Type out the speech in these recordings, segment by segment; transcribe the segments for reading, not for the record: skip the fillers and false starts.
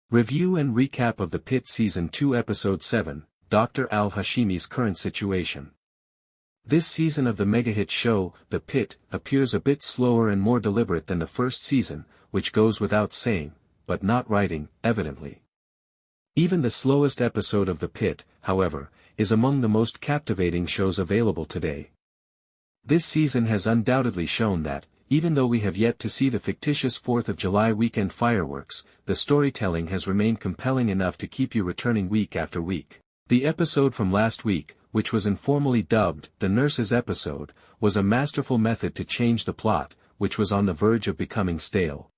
Review and recap of the Pitt Season 2 Episode 7, Dr Al-Hashimi's current situation. This season of the mega-hit show, The Pitt, appears a bit slower and more deliberate than the first season, which goes without saying, but not writing, evidently. Even the slowest episode of The Pitt, however, is among the most captivating shows available today. This season has undoubtedly shown that, even though we have yet to see the fictitious 4th of July weekend fireworks, the storytelling has remained compelling enough to keep you returning week after week. The episode from last week, which was informally dubbed the Nurses episode, was a masterful method to change the plot, which was on the verge of becoming stale.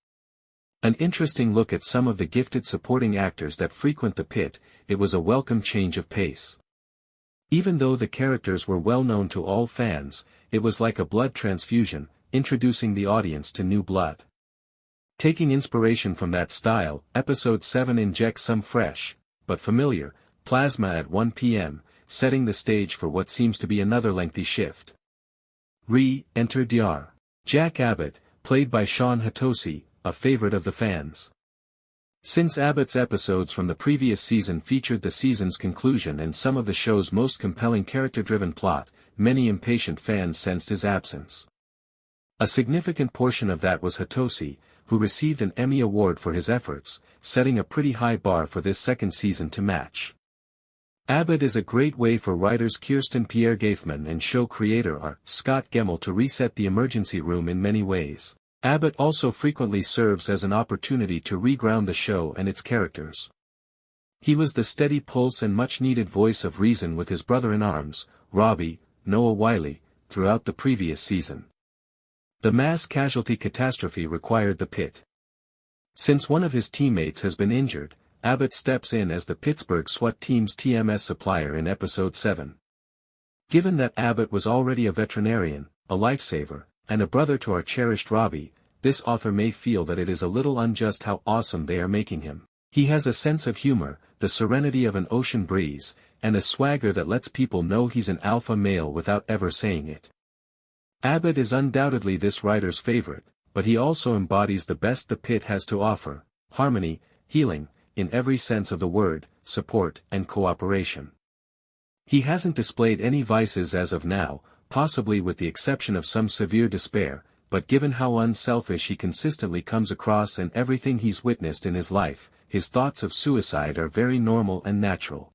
An interesting look at some of the gifted supporting actors that frequent the Pitt, it was a welcome change of pace. Even though the characters were well known to all fans, it was like a blood transfusion, introducing the audience to new blood. Taking inspiration from that style, Episode 7 injects some fresh, but familiar, plasma at 1 p.m., setting the stage for what seems to be another lengthy shift. Enter Dr. Jack Abbot, played by Sean Hatosi, a favorite of the fans. Since Abbot's episodes from the previous season featured the season's conclusion and some of the show's most compelling character-driven plot, many impatient fans sensed his absence. A significant portion of that was Hatosi, who received an Emmy Award for his efforts, setting a pretty high bar for this second season to match. Abbot is a great way for writers Kirsten Pierre Gaithman and show creator R. Scott Gemmell to reset the emergency room in many ways. Abbot also frequently serves as an opportunity to reground the show and its characters. He was the steady pulse and much-needed voice of reason with his brother-in-arms, Robby, Noah Wyle, throughout the previous season. The mass casualty catastrophe required the Pitt. Since one of his teammates has been injured, Abbot steps in as the Pittsburgh SWAT team's TMS supplier in Episode 7. Given that Abbot was already a veterinarian, a lifesaver, and a brother to our cherished Robby, this author may feel that it is a little unjust how awesome they are making him. He has a sense of humor, the serenity of an ocean breeze, and a swagger that lets people know he's an alpha male without ever saying it. Abbot is undoubtedly this writer's favorite, but he also embodies the best the Pitt has to offer: harmony, healing, in every sense of the word, support, and cooperation. He hasn't displayed any vices as of now, possibly with the exception of some severe despair, but given how unselfish he consistently comes across and everything he's witnessed in his life, his thoughts of suicide are very normal and natural.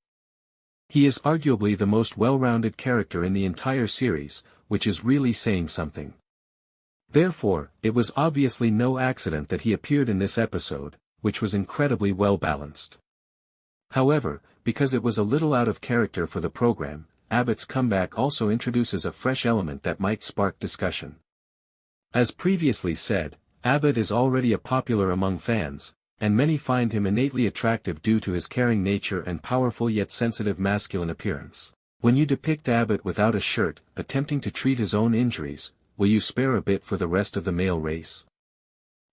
He is arguably the most well-rounded character in the entire series, which is really saying something. Therefore, it was obviously no accident that he appeared in this episode, which was incredibly well-balanced. However, because it was a little out of character for the program, Abbot's comeback also introduces a fresh element that might spark discussion. As previously said, Abbot is already popular among fans, and many find him innately attractive due to his caring nature and powerful yet sensitive masculine appearance. When you depict Abbot without a shirt, attempting to treat his own injuries, will you spare a bit for the rest of the male race?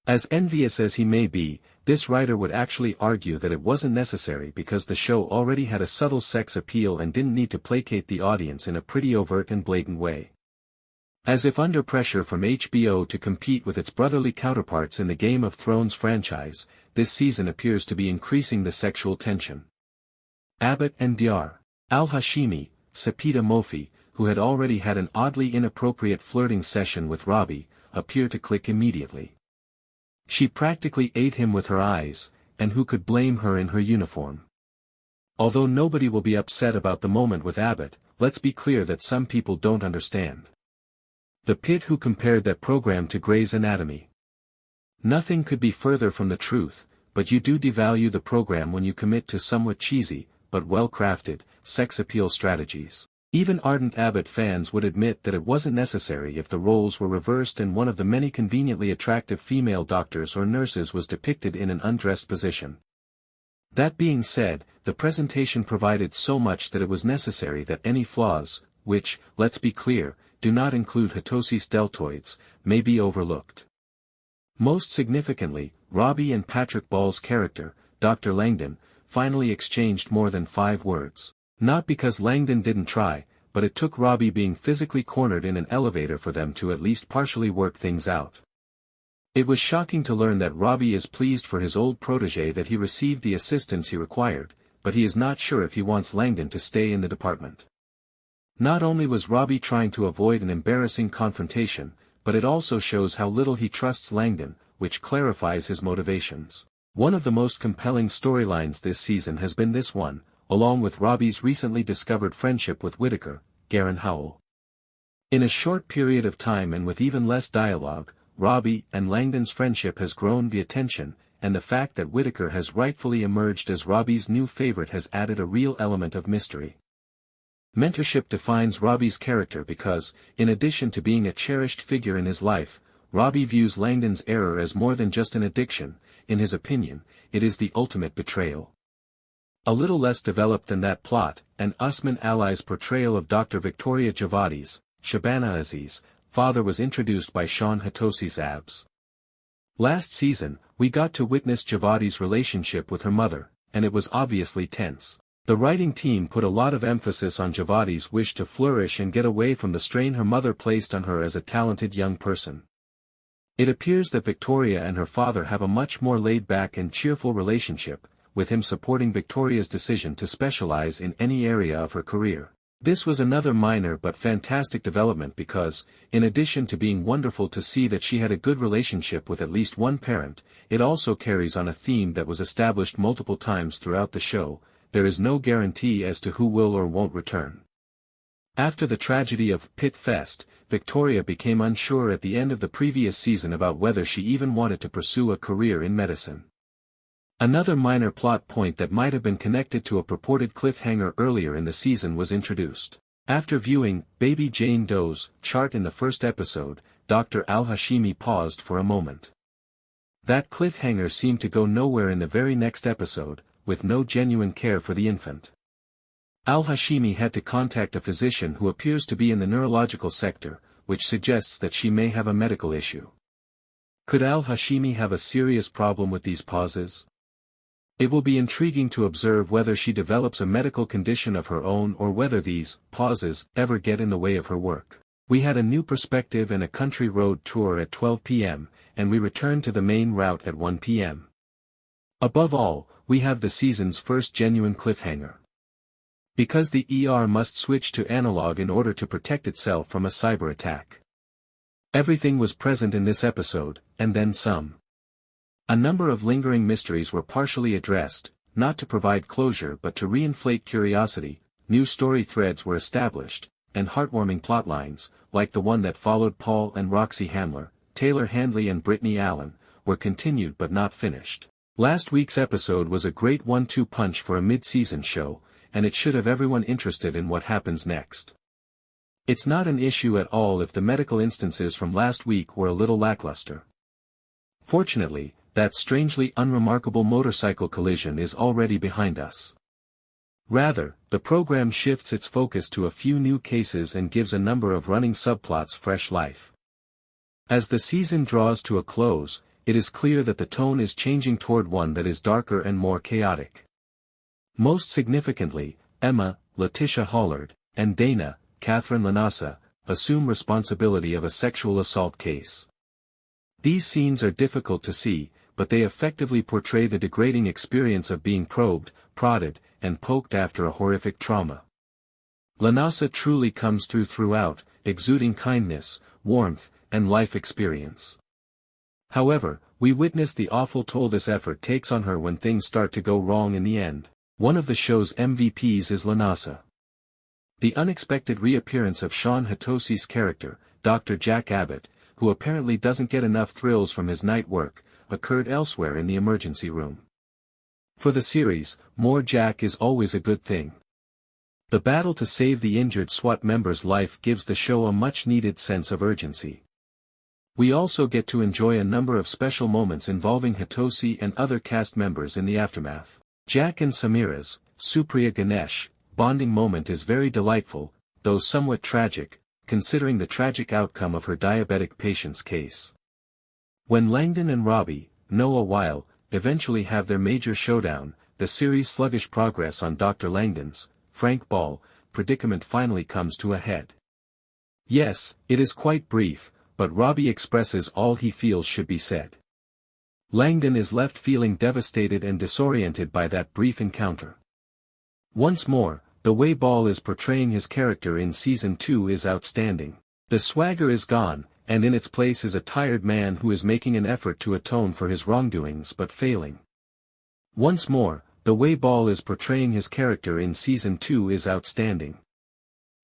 As envious as he may be, this writer would actually argue that it wasn't necessary because the show already had a subtle sex appeal and didn't need to placate the audience in a pretty overt and blatant way. As if under pressure from HBO to compete with its brotherly counterparts in the Game of Thrones franchise, this season appears to be increasing the sexual tension. Abbot and Dr. Al-Hashimi, Sepideh Mofi, who had already had an oddly inappropriate flirting session with Robby, appear to click immediately. She practically ate him with her eyes, and who could blame her in her uniform? Although nobody will be upset about the moment with Abbot, let's be clear that some people don't understand. The Pitt who compared that program to Grey's Anatomy. Nothing could be further from the truth, but you do devalue the program when you commit to somewhat cheesy, but well-crafted, sex appeal strategies. Even ardent Abbot fans would admit that it wasn't necessary if the roles were reversed and one of the many conveniently attractive female doctors or nurses was depicted in an undressed position. That being said, the presentation provided so much that it was necessary that any flaws, which, let's be clear, do not include Hatosi's deltoids, may be overlooked. Most significantly, Robby and Patrick Ball's character, Dr. Langdon, finally exchanged more than 5 words. Not because Langdon didn't try, but it took Robby being physically cornered in an elevator for them to at least partially work things out. It was shocking to learn that Robby is pleased for his old protege that he received the assistance he required, but he is not sure if he wants Langdon to stay in the department. Not only was Robby trying to avoid an embarrassing confrontation, but it also shows how little he trusts Langdon, which clarifies his motivations. One of the most compelling storylines this season has been this one, along with Robby's recently discovered friendship with Whittaker, Garen Howell. In a short period of time and with even less dialogue, Robby and Langdon's friendship has grown the attention, and the fact that Whittaker has rightfully emerged as Robby's new favorite has added a real element of mystery. Mentorship defines Robby's character because, in addition to being a cherished figure in his life, Robby views Langdon's error as more than just an addiction. In his opinion, it is the ultimate betrayal. A little less developed than that plot, and Usman Ali's portrayal of Dr. Victoria Javadi's, Shabana Aziz, father was introduced by Sean Hatosi's Abs. Last season, we got to witness Javadi's relationship with her mother, and it was obviously tense. The writing team put a lot of emphasis on Javadi's wish to flourish and get away from the strain her mother placed on her as a talented young person. It appears that Victoria and her father have a much more laid-back and cheerful relationship, with him supporting Victoria's decision to specialize in any area of her career. This was another minor but fantastic development because, in addition to being wonderful to see that she had a good relationship with at least one parent, it also carries on a theme that was established multiple times throughout the show: there is no guarantee as to who will or won't return. After the tragedy of Pitt Fest, Victoria became unsure at the end of the previous season about whether she even wanted to pursue a career in medicine. Another minor plot point that might have been connected to a purported cliffhanger earlier in the season was introduced. After viewing Baby Jane Doe's chart in the first episode, Dr. Al-Hashimi paused for a moment. That cliffhanger seemed to go nowhere in the very next episode, with no genuine care for the infant. Al-Hashimi had to contact a physician who appears to be in the neurological sector, which suggests that she may have a medical issue. Could Al-Hashimi have a serious problem with these pauses? It will be intriguing to observe whether she develops a medical condition of her own or whether these pauses ever get in the way of her work. We had a new perspective and a country road tour at 12 p.m., and we returned to the main route at 1 p.m. Above all, we have the season's first genuine cliffhanger. Because the ER must switch to Analogue in order to protect itself from a cyber attack. Everything was present in this episode, and then some. A number of lingering mysteries were partially addressed, not to provide closure but to reinflate curiosity. New story threads were established, and heartwarming plotlines, like the one that followed Paul and Roxy Handler, Taylor Handley and Brittany Allen, were continued but not finished. Last week's episode was a great 1-2 punch for a mid-season show, and it should have everyone interested in what happens next. It's not an issue at all if the medical instances from last week were a little lackluster. Fortunately, that strangely unremarkable motorcycle collision is already behind us. Rather, the program shifts its focus to a few new cases and gives a number of running subplots fresh life. As the season draws to a close, it is clear that the tone is changing toward one that is darker and more chaotic. Most significantly, Emma, Letitia Hollard, and Dana, Catherine Lanasa, assume responsibility of a sexual assault case. These scenes are difficult to see, but they effectively portray the degrading experience of being probed, prodded, and poked after a horrific trauma. Lanasa truly comes through throughout, exuding kindness, warmth, and life experience. However, we witness the awful toll this effort takes on her when things start to go wrong in the end. One of the show's MVPs is Lanasa. The unexpected reappearance of Sean Hatosi's character, Dr. Jack Abbot, who apparently doesn't get enough thrills from his night work, occurred elsewhere in the emergency room. For the series, more Jack is always a good thing. The battle to save the injured SWAT member's life gives the show a much-needed sense of urgency. We also get to enjoy a number of special moments involving Hatosi and other cast members in the aftermath. Jack and Samira's, Supriya Ganesh, bonding moment is very delightful, though somewhat tragic, considering the tragic outcome of her diabetic patient's case. When Langdon and Robby, Noah Weil, eventually have their major showdown, the series' sluggish progress on Dr. Langdon's, Frank Ball, predicament finally comes to a head. Yes, it is quite brief, but Robby expresses all he feels should be said. Langdon is left feeling devastated and disoriented by that brief encounter. Once more, the way Ball is portraying his character in Season 2 is outstanding. The swagger is gone, and in its place is a tired man who is making an effort to atone for his wrongdoings but failing. Once more, the way Ball is portraying his character in Season 2 is outstanding.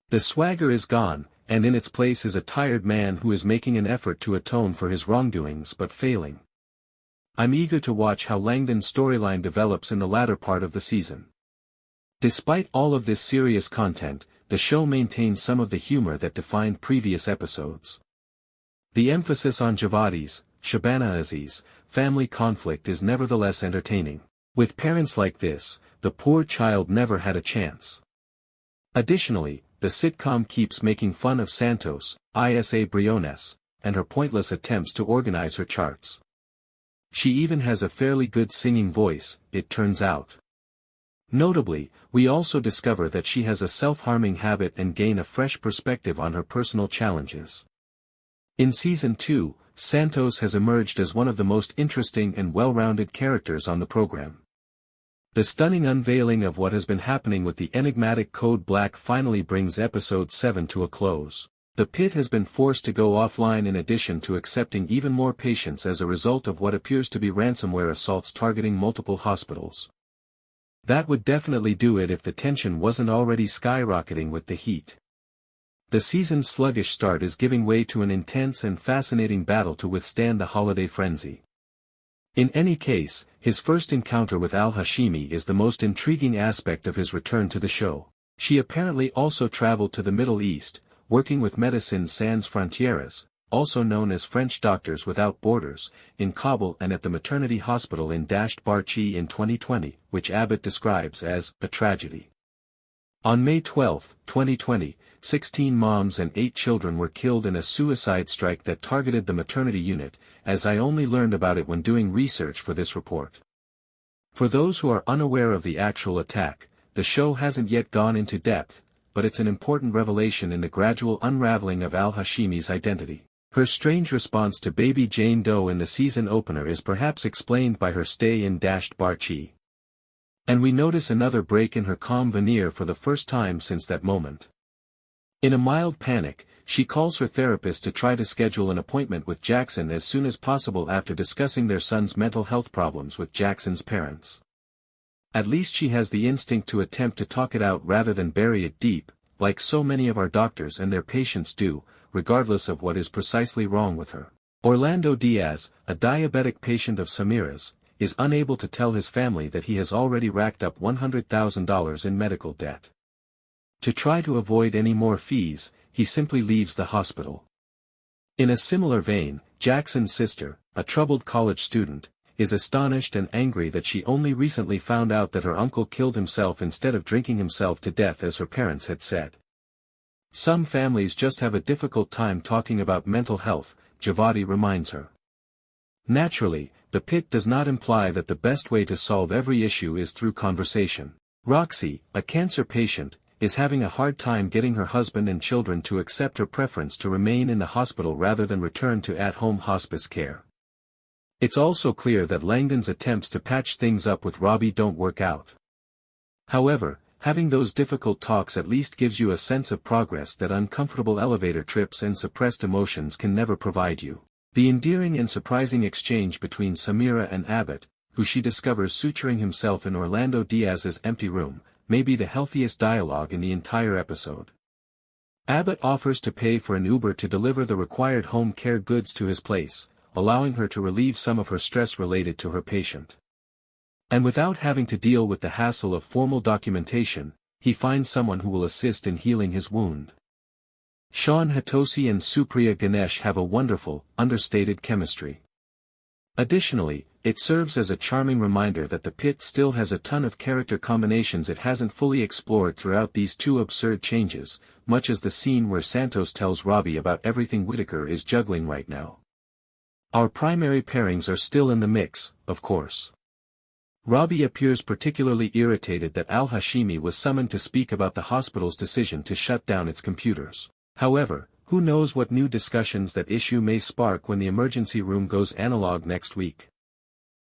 The swagger is gone, and in its place is a tired man who is making an effort to atone for his wrongdoings but failing. I'm eager to watch how Langdon's storyline develops in the latter part of the season. Despite all of this serious content, the show maintains some of the humor that defined previous episodes. The emphasis on Javadi's, Shabana family conflict is nevertheless entertaining. With parents like this, the poor child never had a chance. Additionally, the sitcom keeps making fun of Santos, Isa Briones, and her pointless attempts to organize her charts. She even has a fairly good singing voice, it turns out. Notably, we also discover that she has a self-harming habit and gain a fresh perspective on her personal challenges. In Season 2, Santos has emerged as one of the most interesting and well-rounded characters on the program. The stunning unveiling of what has been happening with the enigmatic Code Black finally brings Episode 7 to a close. The Pitt has been forced to go offline in addition to accepting even more patients as a result of what appears to be ransomware assaults targeting multiple hospitals. That would definitely do it if the tension wasn't already skyrocketing with the heat. The season's sluggish start is giving way to an intense and fascinating battle to withstand the holiday frenzy. In any case, his first encounter with Al-Hashimi is the most intriguing aspect of his return to the show. She apparently also traveled to the Middle East, working with Médecins Sans Frontières, also known as French Doctors Without Borders, in Kabul and at the maternity hospital in Dasht Barchi in 2020, which Abbot describes as a tragedy. On May 12, 2020, 16 moms and 8 children were killed in a suicide strike that targeted the maternity unit, as I only learned about it when doing research for this report. For those who are unaware of the actual attack, the show hasn't yet gone into depth, but it's an important revelation in the gradual unraveling of Al-Hashimi's identity. Her strange response to baby Jane Doe in the season opener is perhaps explained by her stay in Dasht Barchi. And we notice another break in her calm veneer for the first time since that moment. In a mild panic, she calls her therapist to try to schedule an appointment with Jackson as soon as possible after discussing their son's mental health problems with Jackson's parents. At least she has the instinct to attempt to talk it out rather than bury it deep, like so many of our doctors and their patients do, regardless of what is precisely wrong with her. Orlando Diaz, a diabetic patient of Samira's, is unable to tell his family that he has already racked up $100,000 in medical debt. To try to avoid any more fees, he simply leaves the hospital. In a similar vein, Jackson's sister, a troubled college student, is astonished and angry that she only recently found out that her uncle killed himself instead of drinking himself to death as her parents had said. Some families just have a difficult time talking about mental health, Javadi reminds her. Naturally, the Pitt does not imply that the best way to solve every issue is through conversation. Roxy, a cancer patient, is having a hard time getting her husband and children to accept her preference to remain in the hospital rather than return to at-home hospice care. It's also clear that Langdon's attempts to patch things up with Robby don't work out. However, having those difficult talks at least gives you a sense of progress that uncomfortable elevator trips and suppressed emotions can never provide you. The endearing and surprising exchange between Samira and Abbot, who she discovers suturing himself in Orlando Diaz's empty room, may be the healthiest dialogue in the entire episode. Abbot offers to pay for an Uber to deliver the required home care goods to his place, allowing her to relieve some of her stress related to her patient. And without having to deal with the hassle of formal documentation, he finds someone who will assist in healing his wound. Sean Hatosi and Supriya Ganesh have a wonderful, understated chemistry. Additionally, it serves as a charming reminder that the Pitt still has a ton of character combinations it hasn't fully explored throughout these two absurd changes, much as the scene where Santos tells Robby about everything Whitaker is juggling right now. Our primary pairings are still in the mix, of course. Robby appears particularly irritated that Al-Hashimi was summoned to speak about the hospital's decision to shut down its computers. However, Who knows what new discussions that issue may spark when the emergency room goes analog next week.